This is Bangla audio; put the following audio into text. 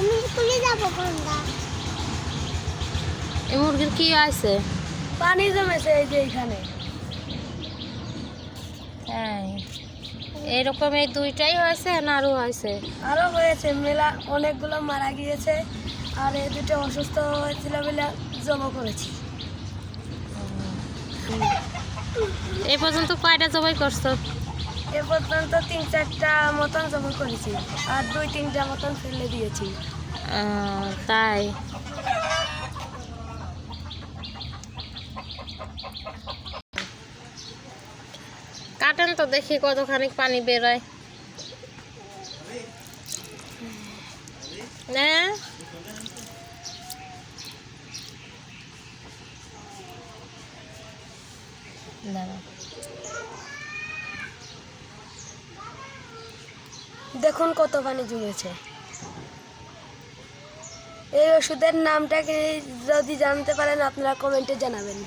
আমি তুলে যাব কোনটা? এই মুরগির কি আছে? পানি জমেছে এই যে এখানে। হ্যাঁ, এরকম এই দুইটাই হয়েছে না আরো হয়েছে? আরো হয়েছে, মেলা অনেকগুলো মারা গিয়েছে, আর এই দুটো অসুস্থ হয়েছিল বলে জমা করেছি। এই পর্যন্ত কয়টা জবাই করছো? এ পর্যন্ত 3-4টা মতন জমা করেছি, আর 2-3টা মতন ফেলে দিয়েছি। তাই? কাটেন তো দেখি কতখানি পানি বেরোয়। না দেখুন কত পানি জমেছে। এই ওষুধের নামটা কি যদি জানতে পারেন আপনারা কমেন্টে জানাবেন।